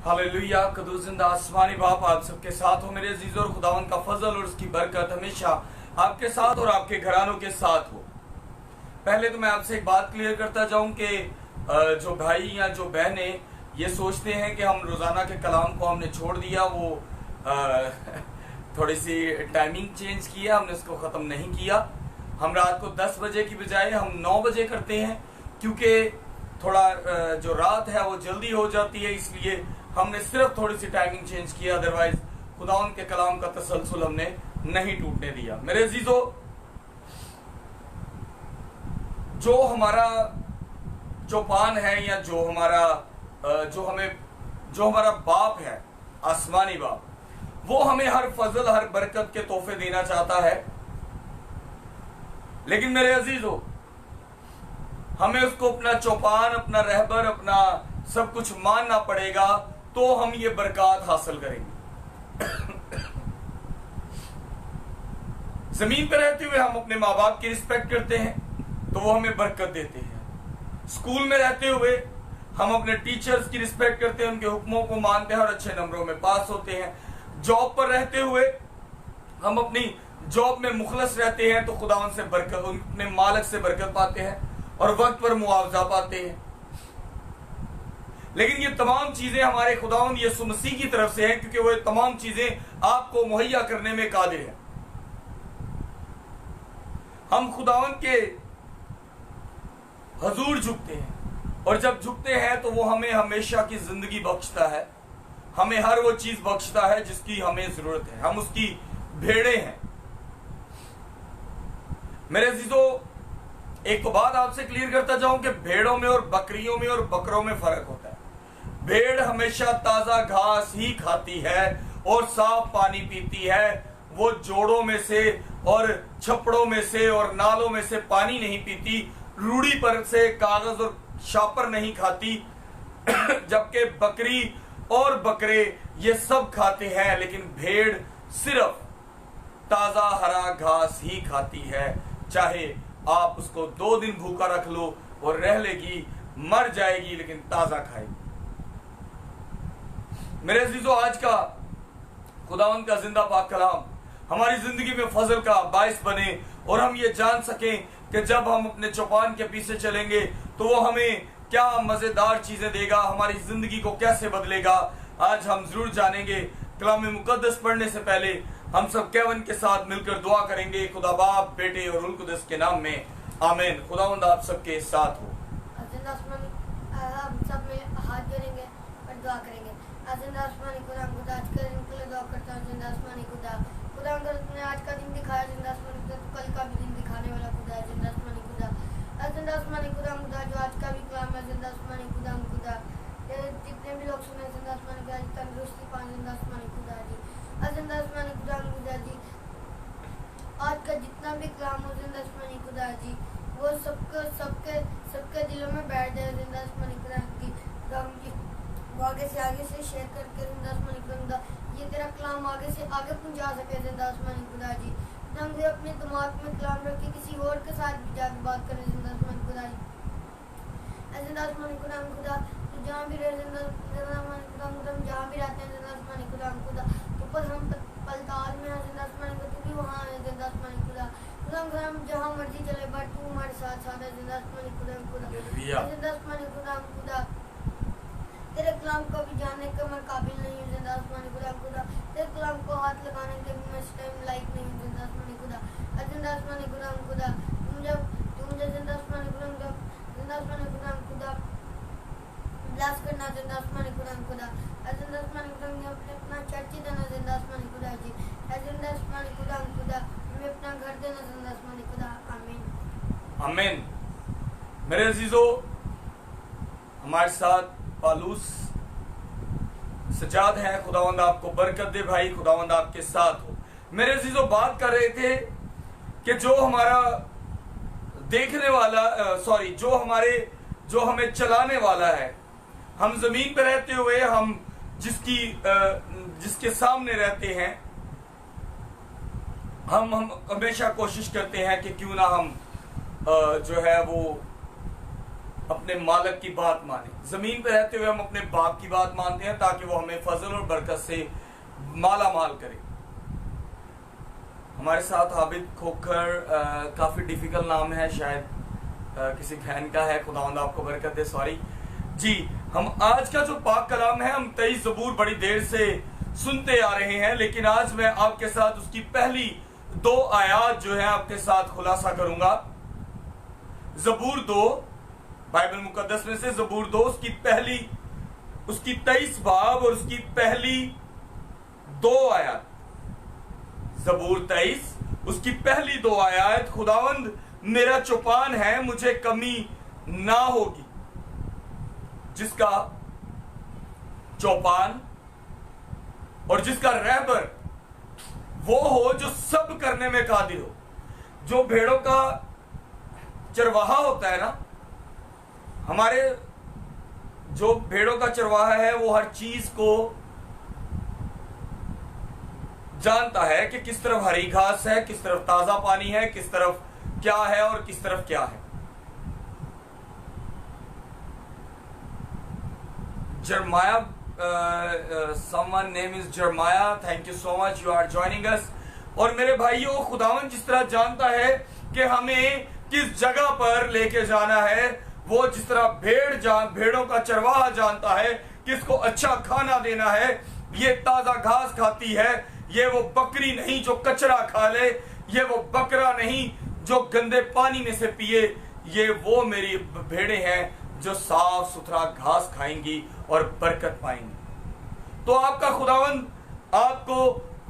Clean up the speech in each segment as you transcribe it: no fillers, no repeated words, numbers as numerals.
Hallelujah. कदूस जिंदा आसमानी बाप आप सबके साथ हो मेरे अजीज, और खुदावन का फजल और उसकी बरकत हमेशा आपके साथ और आपके घरानों के साथ हो। पहले तो मैं आपसे एक बात क्लियर करता जाऊं कि जो भाई या जो बहनें ये सोचते हैं कि हम रोजाना के कलाम को हमने छोड़ दिया, वो थोड़ी सी टाइमिंग चेंज किया, हमने उसको खत्म नहीं किया। हम रात को 10 बजे की बजाय हम 9 बजे करते हैं, क्योंकि थोड़ा जो रात है वो जल्दी हो जाती है, इसलिए हमने सिर्फ थोड़ी सी टाइमिंग चेंज किया। अदरवाइज खुदावन के कलाम का तसलसल हमने नहीं टूटने दिया। मेरे अजीजों, जो हमारा चौपान है या जो हमारा बाप है, आसमानी बाप, वो हमें हर फजल हर बरकत के तोहफे देना चाहता है। लेकिन मेरे अजीजों, हमें उसको अपना चौपान, अपना रहबर, अपना सब कुछ मानना पड़ेगा, तो हम ये बरकत हासिल करेंगे। जमीन पर रहते हुए हम अपने माँ बाप की रिस्पेक्ट करते हैं तो वो हमें बरकत देते हैं। स्कूल में रहते हुए हम अपने टीचर्स की रिस्पेक्ट करते हैं, उनके हुक्मों को मानते हैं और अच्छे नंबरों में पास होते हैं। जॉब पर रहते हुए हम अपनी जॉब में मुखलस रहते हैं तो खुदावन से बरकत, अपने मालिक से बरकत पाते हैं और वक्त पर मुआवजा पाते हैं। लेकिन ये तमाम चीजें हमारे खुदावन यीशु मसीह की तरफ से हैं, क्योंकि वो तमाम चीजें आपको मुहैया करने में कादिर है। हम खुदावन के हजूर झुकते हैं, और जब झुकते हैं तो वो हमें हमेशा की जिंदगी बख्शता है, हमें हर वो चीज बख्शता है जिसकी हमें जरूरत है। हम उसकी भेड़े हैं। मेरे अजीजों, एक तो बात आपसे क्लियर करता जाऊं कि भेड़ों में और बकरियों में और बकरों में फर्क होता है। भेड़ हमेशा ताजा घास ही खाती है और साफ पानी पीती है। वो जोड़ों में से और छपड़ों में से और नालों में से पानी नहीं पीती, रूढ़ी पर से कागज और शापर नहीं खाती। जबकि बकरी और बकरे ये सब खाते हैं, लेकिन भेड़ सिर्फ ताजा हरा घास ही खाती है। चाहे आप उसको 2 दिन भूखा रख लो और रह लेगी, मर जाएगी, लेकिन ताजा खाएगी। मेरे अजीजों, आज का खुदावंद का जिंदा पाक कलाम हमारी जिंदगी में फजल का बायस बने और हम ये जान सकें कि जब हम अपने चौपान के पीछे चलेंगे तो वो हमें क्या मजेदार चीजें देगा, हमारी जिंदगी को कैसे बदलेगा। आज हम जरूर जानेंगे। कलाम मुकद्दस पढ़ने से पहले हम सब केवन के साथ मिलकर दुआ करेंगे। खुदा बाप, बेटे और रूह कुदस के नाम में, आमीन। खुदावंद आप सबके साथ हो। हम सब में हाथ जोड़ेंगे और दुआ करेंगे। आसमानी खुदा, खुदा आज का दिन के लिए दुआ करता हूँ। जिंदा आसमानी खुदा, खुदा अगर तुमने आज का दिन दिखाया, जिंदा आसमानी खुदा, तो कल का भी दिन दिखाने वाला खुदा है। जिंदा आसमानी खुदा, जिंदा आसमानी खुदा, खुदा जो आज का भी कलाम है, जिंदा आसमानी खुदा, खुदा जितने भी लोग सुने, जिंदा आसमानी खुदा तंदुरुस्ती पाए, जिंदा आसमानी खुदा जी, जिंदा आसमानी खुदा, खुदा जी आज का जितना भी कलाम हो, जिंदा आसमानी खुदा जी, वो सबके दिलों में बैठ जाए। जिंदा आसमानी खुदा की वो आगे से शेयर करके, जिंदा आसमानी खुदा ये तेरा कलाम आगे से आगे पहुंचा सके। जिंदा आसमानी खुदा जी, हम से अपने दिमाग में कलाम रख के किसी और के साथ भी जाकर बात करें। जिंदा आसमानी खुदा जी, जिंदा आसमानी खुदा, खुदा जहाँ भी रहे, जिंदा आसमानी खुदा, हम जहाँ भी रहते हैं, जिंदा आसमानी खुदा, खुदा तो पर हम पलताल में हैं, जिंदा आसमानी खुदा, तू भी वहाँ है। जिंदा आसमानी खुदा, खुदा हम जहाँ मर्जी चले, बट तू हमारे साथ साथ है। जिंदा आसमानी खुदा, खुदा जिंदा आसमानी खुदा, खुदा तेरे कलाम को भी जानने के मैं काबिल नहीं हूँ। जिंदा आसमानी खुदा, खुदा तेरे कलाम को हाथ लगाने के भी मैं इस टाइम लायक नहीं हूँ। जिंदा आसमानी खुदा, जिंदा आसमानी खुदा, खुदा तुम मुझे जिंदा आसमानी खुदा, जिंदा आसमानी खुदा, खुदा ब्लास करना। जिंदा आसमानी खुदा, खुदा जिंदा आसमानी खुदा अपना चर्च देना। जिंदा आसमानी खुदा जी, जिंदा आसमानी खुदा, खुदा हमें अपना घर देना। जिंदा आसमानी खुदा, आमीन आमीन। मेरे अजीजों, हमारे साथ पालूस सजाद है। खुदावंद आपको बरकत दे भाई, खुदावंद आपके साथ हो। मेरे अजीजों, बात कर रहे थे कि जो हमारा देखने वाला जो हमें चलाने वाला है, हम जमीन पर रहते हुए हम जिसके सामने रहते हैं, हम हमेशा कोशिश करते हैं कि क्यों ना हम जो है वो अपने मालिक की बात माने। जमीन पे रहते हुए हम अपने बाप की बात मानते हैं ताकि वो हमें फजल और बरकत से माला माल करे। हमारे साथ आबिद खोखर, काफी डिफिकल्ट नाम है, शायद किसी बहन का है, खुदावंद आपको बरकत दे। सॉरी जी। हम आज का जो पाक कलाम है, हम 23 ज़बूर बड़ी देर से सुनते आ रहे हैं, लेकिन आज मैं आपके साथ उसकी पहली 2 आयात जो है आपके साथ खुलासा करूंगा। ज़बूर 2 बाइबल मुकद्दस में से ज़बूर 2 उसकी 23 बाब और उसकी पहली 2 आयत। ज़बूर 23 उसकी पहली 2 आयत, खुदावंद मेरा चौपान है, मुझे कमी ना होगी। जिसका चौपान और जिसका रहबर वो हो जो सब करने में कादिर हो। जो भेड़ों का चरवाहा होता है ना, हमारे जो भेड़ों का चरवाहा है वो हर चीज को जानता है कि किस तरफ हरी घास है, किस तरफ ताजा पानी है, किस तरफ क्या है और किस तरफ क्या है। Jeremiah, someone name is Jeremiah, thank you so much, you are joining us। और मेरे भाइयों, खुदावन जिस तरह जानता है कि हमें किस जगह पर लेके जाना है, वो जिस तरह भेड़ों का चरवाहा जानता है किसको अच्छा खाना देना है। ये ताजा घास खाती है, ये वो बकरी नहीं जो कचरा खा ले, ये वो बकरा नहीं जो गंदे पानी में से पिए, ये वो मेरी भेड़ें हैं जो साफ सुथरा घास खाएंगी और बरकत पाएंगी। तो आपका खुदावंद आपको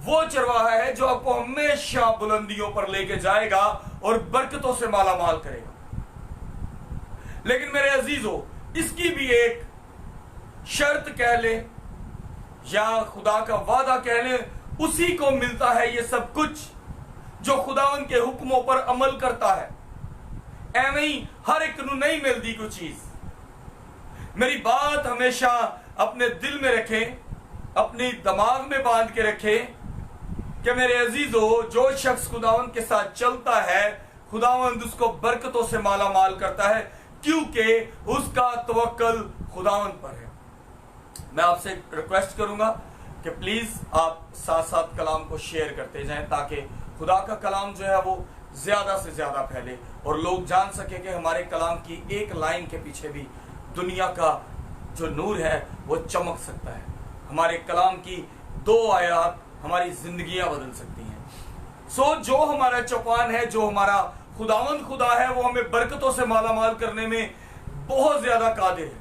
वो चरवाहा है जो आपको हमेशा बुलंदियों पर लेके जाएगा और बरकतों से माला माल करेगा। लेकिन मेरे अजीजों, इसकी भी एक शर्त कह ले या खुदा का वादा कह ले, उसी को मिलता है ये सब कुछ जो खुदावंद के हुक्मों पर अमल करता है। एवं ही हर एक को नहीं मिलती कोई चीज। मेरी बात हमेशा अपने दिल में रखें, अपनी दिमाग में बांध के रखें कि मेरे अजीजों, जो शख्स खुदावंद के साथ चलता है, खुदावंद उसको बरकतों से माला माल करता है, क्योंकि उसका तवक्कल खुदावंद पर है। मैं आपसे रिक्वेस्ट करूंगा कि प्लीज आप साथ साथ कलाम को शेयर करते जाएं ताकि खुदा का कलाम जो है वो ज्यादा से ज्यादा फैले और लोग जान सके कि हमारे कलाम की एक लाइन के पीछे भी दुनिया का जो नूर है वो चमक सकता है। हमारे कलाम की 2 आयत हमारी जिंदगियां बदल सकती हैं। सो जो हमारा चौपान है, जो हमारा खुदावंद खुदा है, वो हमें बरकतों से माला माल करने में बहुत ज्यादा कादिर है।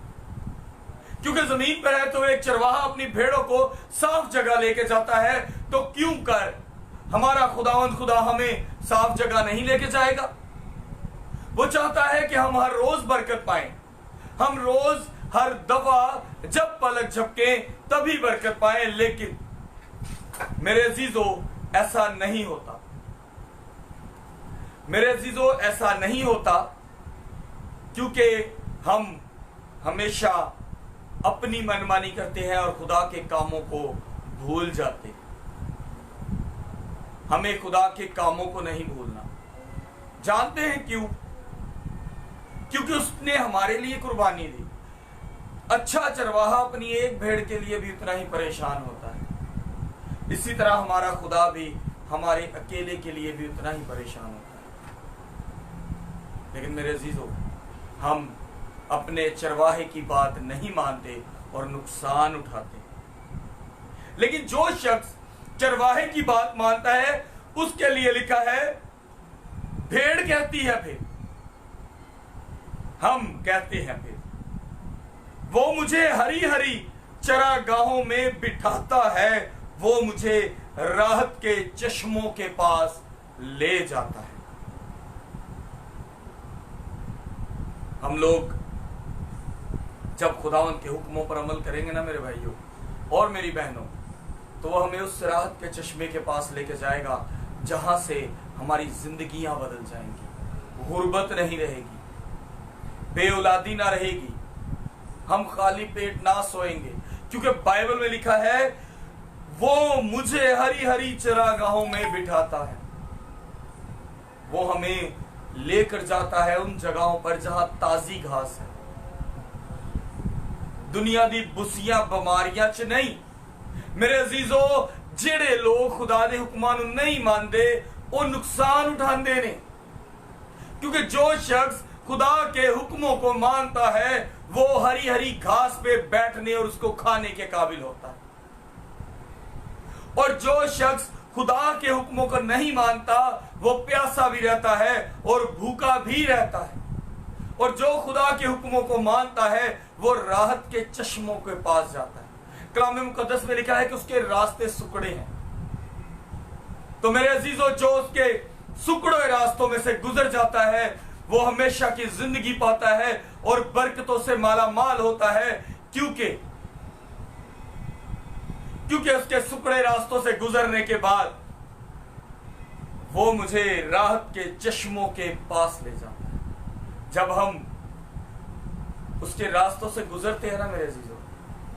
क्योंकि जमीन पर है तो एक चरवाहा अपनी भेड़ों को साफ जगह लेके जाता है, तो क्यों कर हमारा खुदावंद खुदा हमें साफ जगह नहीं लेके जाएगा। वो चाहता है कि हम हर रोज बरकत पाएं, हम रोज हर दफा जब पलक झपके तभी बरकत पाएं। लेकिन मेरे अजीजों, ऐसा नहीं होता। मेरे अजीजों, ऐसा नहीं होता क्योंकि हम हमेशा अपनी मनमानी करते हैं और खुदा के कामों को भूल जाते हैं। हमें खुदा के कामों को नहीं भूलना। जानते हैं क्यों? क्योंकि उसने हमारे लिए कुर्बानी दी। अच्छा चरवाहा अपनी एक भेड़ के लिए भी उतना ही परेशान होता है, इसी तरह हमारा खुदा भी हमारे अकेले के लिए भी उतना ही परेशान होता है। लेकिन मेरे अजीजों, हम अपने चरवाहे की बात नहीं मानते और नुकसान उठाते। लेकिन जो शख्स चरवाहे की बात मानता है, उसके लिए लिखा है, भेड़ कहती है फिर, हम कहते हैं फिर, वो मुझे हरी हरी चरागाहों में बिठाता है, वो मुझे राहत के चश्मों के पास ले जाता है। हम लोग जब खुदावंद के हुक्मों पर अमल करेंगे ना मेरे भाइयों और मेरी बहनों, तो वो हमें उस राहत के चश्मे के पास लेके जाएगा जहां से हमारी जिंदगियां बदल जाएंगी। गुर्बत नहीं रहेगी, बेऔलादी ना रहेगी, हम खाली पेट ना सोएंगे, क्योंकि बाइबल में लिखा है, वो मुझे हरी हरी चरागाहों में बिठाता है। वो हमें लेकर जाता है उन जगहों पर जहां ताजी घास है, दुनिया दी बुसियां बीमारियां च नहीं। मेरे अजीजों, जेड़े लोग खुदा दे हुक्मां नूं नहीं मानते वो नुकसान उठाते ने, क्योंकि जो शख्स खुदा के हुक्मों को मानता है वो हरी हरी घास पे बैठने और उसको खाने के काबिल होता है, और जो शख्स खुदा के हुक्मों को नहीं मानता वो प्यासा भी रहता है और भूखा भी रहता है। और जो खुदा के हुक्मों को मानता है वो राहत के चश्मों के पास जाता है। कलाम मुकद्दस में लिखा है कि उसके रास्ते सुकड़े हैं। तो मेरे अजीजों, जो उसके सुकड़े रास्तों में से गुजर जाता है वो हमेशा की जिंदगी पाता है और बरकतों से माला माल होता है, क्योंकि उसके सुकड़े रास्तों से गुजरने के बाद वो मुझे राहत के चश्मों के पास ले जाता है। जब हम उसके रास्तों से गुजरते हैं ना मेरे अजीजों,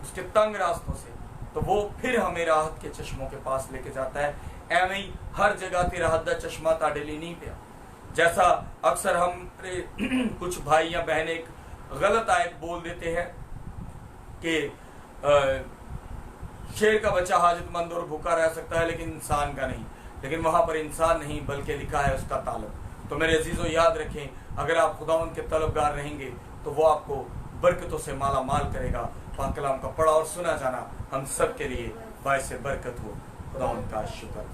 उसके तंग रास्तों से, तो वो फिर हमें राहत के चश्मों के पास लेके जाता है। एवं ही हर जगह ते राहत दा चश्मा ताड़े लिए नहीं पिया। जैसा अक्सर हम कुछ भाई या बहन एक गलत आयत बोल देते हैं कि शेर का बच्चा हाजतमंद और भूखा रह सकता है लेकिन इंसान का नहीं, लेकिन वहां पर इंसान नहीं बल्कि लिखा है उसका तालब। तो मेरे अजीजों, याद रखें, अगर आप खुदावंद के तलबगार रहेंगे तो वो आपको बरकतों से माला माल करेगा। पाक कलाम का पढ़ा और सुना जाना हम सब के लिए बायस बरकत हो। खुदावंद का शुक्र।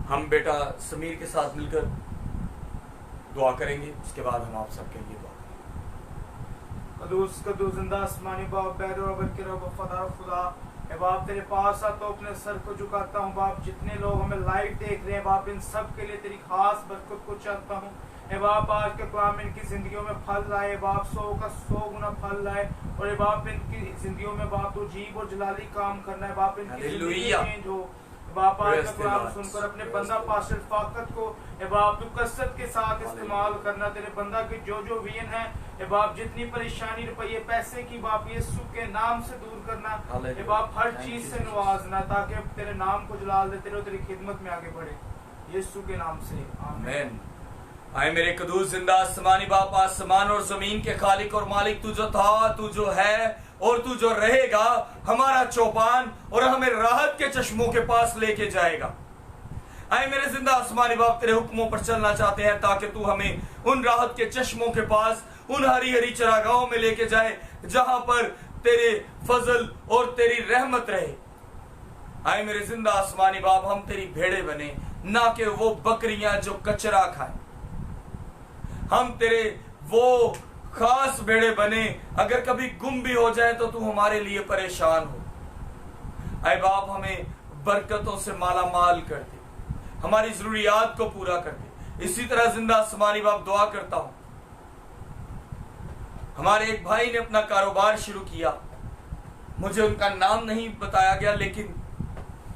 हम बेटा समीर के साथ मिलकर दुआ करेंगे, उसके बाद हम आप सबके लिए दुआ करेंगे। कदूस कदूस जिंदा आसमानी बाप, बैरो अबर के रब वफादार खुदा, ए बाप तेरे पास आ तो अपने सर को झुकाता हूँ बाप। जितने लोग हमें लाइव देख रहे हैं बाप, इन सब के लिए तेरी खास बरकत को चाहता हूँ। ए बाप आज के कलाम इनकी जिंदगियों में फल लाए बाप, 100 का 100 गुना फल लाए। और ए बाप इनकी जिंदगियों में बाप तो अजीब और जलाली काम करना है बाप, इनकी जिंदगी चेंज हो बाप। आज का कलाम सुनकर अपने बंदा पास्टर फाकत को ए बाप तू कसरत के साथ इस्तेमाल करना। तेरे बंदा की जो जो वियन है ए बाप, जितनी परेशानी रुपये पैसे की बाप यीशु के नाम से दूर करना ए बाप, हर चीज से नवाजना ताकि तेरे नाम को जलाल देते रहो, तेरी खिदमत में आगे बढ़े यीशु के नाम से आमीन। आए मेरे कदूस जिंदा आसमानी बाप, आसमान और जमीन के खालिक और मालिक, तू जो था, तू जो है और तू जो रहेगा, हमारा चौपान और हमें राहत के चश्मों के पास लेके जाएगा। आए मेरे जिंदा आसमानी बाप, तेरे हुक्मों पर चलना चाहते हैं ताकि तू हमें उन राहत के चश्मों के पास, उन हरी हरी चरागाहों में लेके जाए जहां पर तेरे फजल और तेरी रहमत रहे। आए मेरे जिंदा आसमानी बाप, हम तेरी भेड़े बने, ना कि वो बकरियां जो कचरा खाएं। हम तेरे वो खास भेड़े बने, अगर कभी गुम भी हो जाए तो तू हमारे लिए परेशान हो। आए बाप, हमें बरकतों से माला माल कर दे, हमारी जरूरियात को पूरा कर दे। इसी तरह जिंदा आसमानी बाप दुआ करता हूं, हमारे एक भाई ने अपना कारोबार शुरू किया, मुझे उनका नाम नहीं बताया गया, लेकिन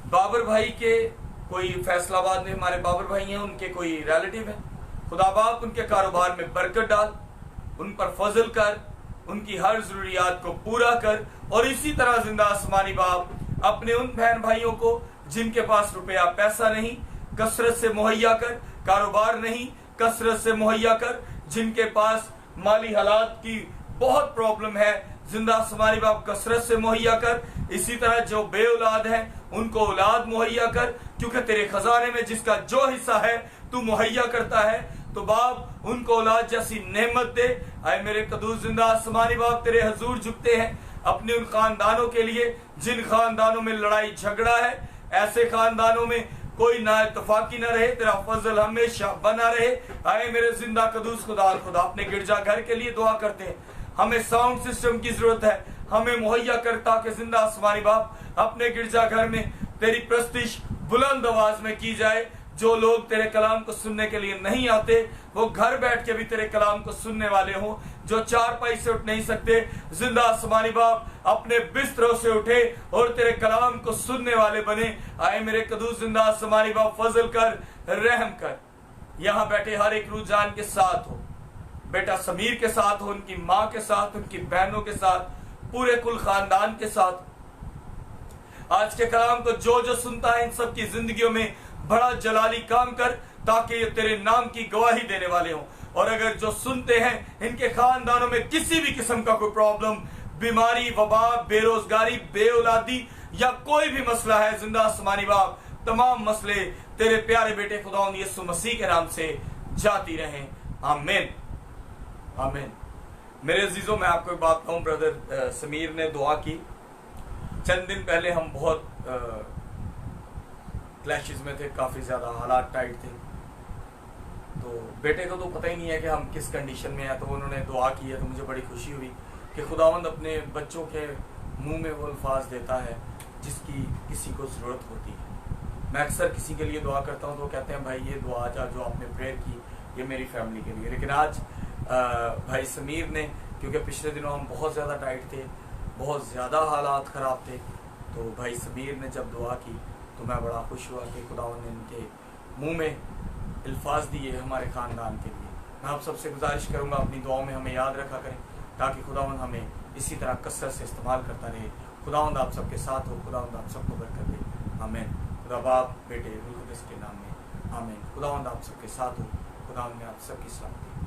बाबर भाई के कोई फैसलाबाद में हमारे बाबर भाई हैं, उनके कोई रिलेटिव है। खुदा बाप उनके कारोबार में बरकत डाल, उन पर फजल कर, उनकी हर जरूरियात को पूरा कर। और इसी तरह जिंदा आसमानी बाप अपने उन बहन भाइयों को जिनके पास रुपया पैसा नहीं, कसरत से मुहैया कर, कारोबार नहीं कसरत से मुहैया कर, जिनके पास माली हालात की बहुत प्रॉब्लम है, जिंदा आसमानी बाप कसरत से मुहैया कर। इसी तरह जो बे औलाद है उनको औलाद मुहैया कर, क्योंकि तेरे खजाने में जिसका जो हिस्सा है तू मुहैया करता है, तो बाप उनको औलाद जैसी नेमत दे। आए मेरे कदूस जिंदा आसमानी बाप, तेरे हजूर झुकते हैं अपने उन खानदानों के लिए जिन खानदानों में लड़ाई झगड़ा है, ऐसे खानदानों में कोई ना इत्तफाकी ना रहे, तेरा फजल हमेशा बना रहे। आए मेरे जिंदा कदूस खुदा अपने गिरजा घर के लिए दुआ करते हैं, हमें साउंड सिस्टम की जरूरत है, हमें मुहैया कर ताकि जिंदा आसमानी बाप अपने गिरजा घर में तेरी प्रस्तिश बुलंद आवाज में की जाए। जो लोग तेरे कलाम को सुनने के लिए नहीं आते वो घर बैठ के भी तेरे कलाम को सुनने वाले हों। जो चारपाई से उठ नहीं सकते, जिंदा आसमानी बाप अपने बिस्तरों से उठे और तेरे कलाम को सुनने वाले बने। आए मेरे कदूस जिंदा आसमानी बाप फजल कर, रहम कर, यहाँ बैठे हर एक रुझान के साथ हो, बेटा समीर के साथ हो, उनकी माँ के साथ, उनकी बहनों के साथ, पूरे कुल खानदान के साथ। आज के कलाम को जो जो सुनता है इन सब की जिंदगियों में बड़ा जलाली काम कर ताकि ये तेरे नाम की गवाही देने वाले हों। और अगर जो सुनते हैं इनके खानदानों में किसी भी किस्म का कोई प्रॉब्लम, बीमारी, वबा, बेरोजगारी, बेऔलादी या कोई भी मसला है, जिंदा आसमानी बाप तमाम मसले तेरे प्यारे बेटे खुदावंद यीशु मसीह के नाम से जाती रहें। आमीन आमीन। मेरे अजीजों, मैं आपको एक बात कहूं, ब्रदर समीर ने दुआ की। चंद दिन पहले हम बहुत क्लैशेस में थे, काफी ज्यादा हालात टाइट थे, तो बेटे को तो पता ही नहीं है कि हम किस कंडीशन में हैं, तो उन्होंने दुआ की है, तो मुझे बड़ी खुशी हुई कि खुदावंद अपने बच्चों के मुंह में वो अल्फाज देता है जिसकी किसी को ज़रूरत होती है। मैं अक्सर किसी के लिए दुआ करता हूँ तो कहते हैं भाई ये दुआ जो आपने प्रेयर की ये मेरी फैमिली के लिए, लेकिन आज भाई समीर ने, क्योंकि पिछले दिनों हम बहुत ज़्यादा टाइट थे, बहुत ज़्यादा हालात ख़राब थे, तो भाई समीर ने जब दुआ की तो मैं बड़ा खुश हुआ कि खुदावंद ने इनके मुँह में अल्फाज दिए हमारे ख़ानदान के लिए। मैं आप सबसे गुजारिश करूँगा अपनी दुआओं में हमें याद रखा करें, ताकि खुदावंद हमें इसी तरह कसरत से इस्तेमाल करता रहे। खुदावंद आप सबके साथ हो, खुदावंद आप सबको बरकत दे। आमीन। खुदा बाप, बेटे, रूह कुद्दूस के नाम में आमीन। खुदावंद आप सबके साथ हो, खुदावंद ने आप सबकी सलामती